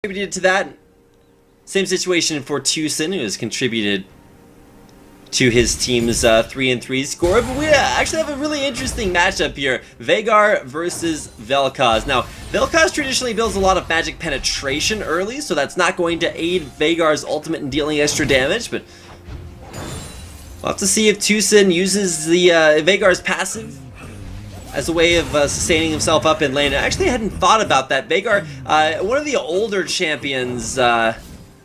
Contributed to that. Same situation for TuSin, who has contributed to his team's 3-3 score. But we actually have a really interesting matchup here. Veigar versus Vel'Koz. Now, Vel'Koz traditionally builds a lot of magic penetration early, so that's not going to aid Veigar's ultimate in dealing extra damage, but we'll have to see if TuSin uses the Veigar's passive as a way of sustaining himself up in lane. I actually hadn't thought about that. Veigar, one of the older champions to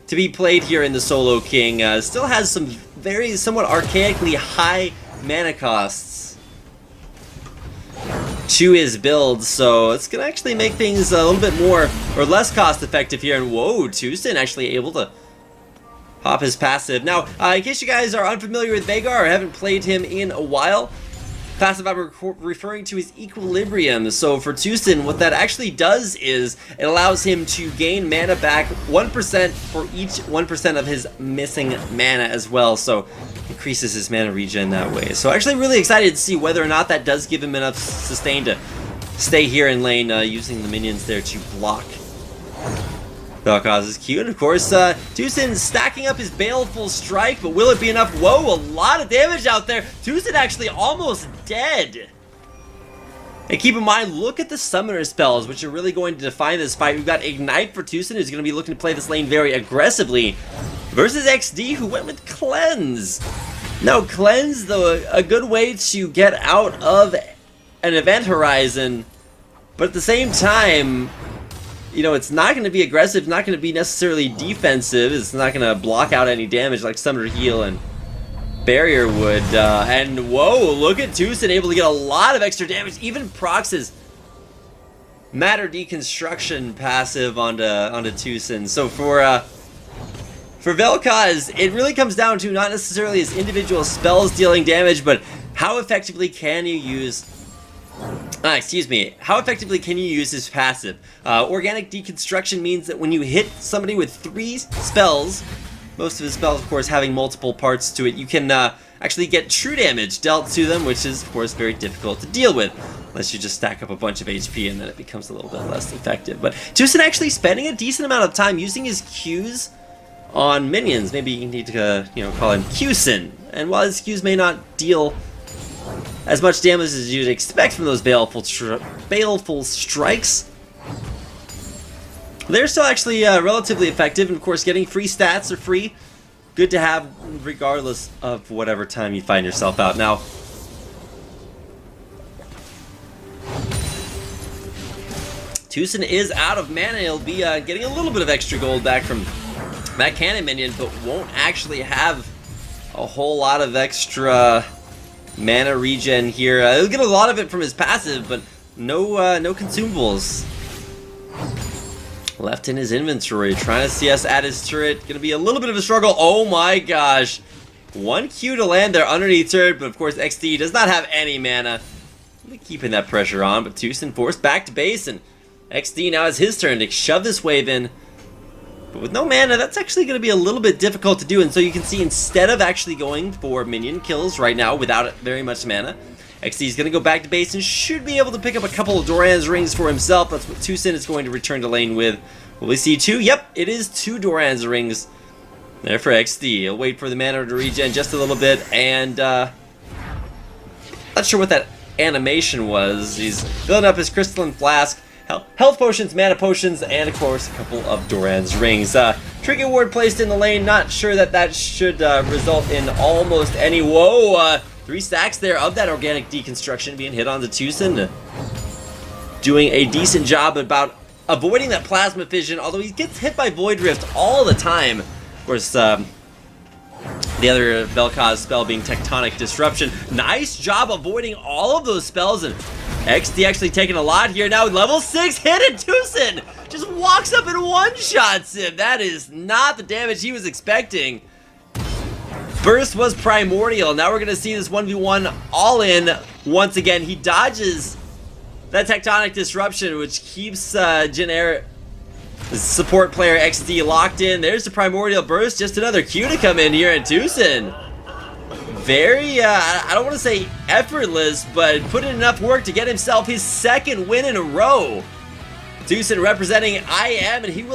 be played here in the Solo King, still has some somewhat archaically high mana costs to his build, so it's gonna actually make things a little bit more or less cost effective here. And whoa, TuSin actually able to pop his passive. Now, in case you guys are unfamiliar with Veigar or haven't played him in a while, passive I'm referring to is Equilibrium. So for TuSin, what that actually does is it allows him to gain mana back 1% for each 1% of his missing mana as well. So increases his mana regen that way. So actually really excited to see whether or not that does give him enough sustain to stay here in lane, using the minions there to block Vel'Koz's Q. And of course, TuSin stacking up his Baleful Strike, but will it be enough? Whoa, a lot of damage out there. TuSin actually almost dead. And keep in mind, look at the summoner spells, which are really going to define this fight. We've got Ignite for TuSin, who's going to be looking to play this lane very aggressively, versus XD, who went with Cleanse. Now, Cleanse, though, a good way to get out of an event horizon, but at the same time, you know, it's not going to be aggressive, not going to be necessarily defensive. It's not going to block out any damage like Summoner Heal and Barrier would. And whoa, look at TuSin able to get a lot of extra damage. Even procs his Matter Deconstruction passive onto TuSin. So for Vel'Koz, it really comes down to not necessarily his individual spells dealing damage, but how effectively can you use... how effectively can you use his passive? Organic Deconstruction means that when you hit somebody with 3 spells, most of his spells, of course, having multiple parts to it, you can actually get true damage dealt to them, which is, of course, very difficult to deal with, unless you just stack up a bunch of HP and then it becomes a little bit less effective. But TuSin actually spending a decent amount of time using his Qs on minions. Maybe you need to, call him QSin. And while his Qs may not deal as much damage as you'd expect from those Baleful Strikes, they're still actually relatively effective, and of course getting free stats are free. Good to have regardless of whatever time you find yourself out. Now, TuSin is out of mana. He'll be getting a little bit of extra gold back from that cannon minion, but won't actually have a whole lot of extra mana regen here. He'll get a lot of it from his passive, but no consumables left in his inventory. Trying to CS at his turret, gonna be a little bit of a struggle. Oh my gosh, 1 Q to land there underneath turret, but of course XD does not have any mana. Keeping that pressure on, but TuSin forced back to base, and XD now has his turn to shove this wave in. But with no mana, that's actually going to be a little bit difficult to do. And so you can see, instead of actually going for minion kills right now without very much mana, XD is going to go back to base and should be able to pick up a couple of Doran's rings for himself. That's what TuSin is going to return to lane with. Will we see 2? Yep, it is 2 Doran's rings there for XD. He'll wait for the mana to regen just a little bit, and not sure what that animation was. He's filling up his crystalline flask, health potions, mana potions, and of course a couple of Doran's rings. Trinket ward placed in the lane. Not sure that should result in almost any. Whoa, 3 stacks there of that organic deconstruction being hit onto TuSin, doing a decent job about avoiding that plasma fission, although he gets hit by Void Rift all the time. Of course, the other Vel'Koz spell being Tectonic Disruption. Nice job avoiding all of those spells, and XD actually taking a lot here now. Level 6 hit, and TuSin just walks up and one-shots him. That is not the damage he was expecting. Burst was primordial. Now we're going to see this 1v1 all in once again. He dodges that Tectonic Disruption, which keeps generic support player XD locked in. There's the primordial burst. Just another Q to come in here, and TuSin very, I don't want to say effortless, but put in enough work to get himself his 2nd win in a row. TuSin representing I Am, and he will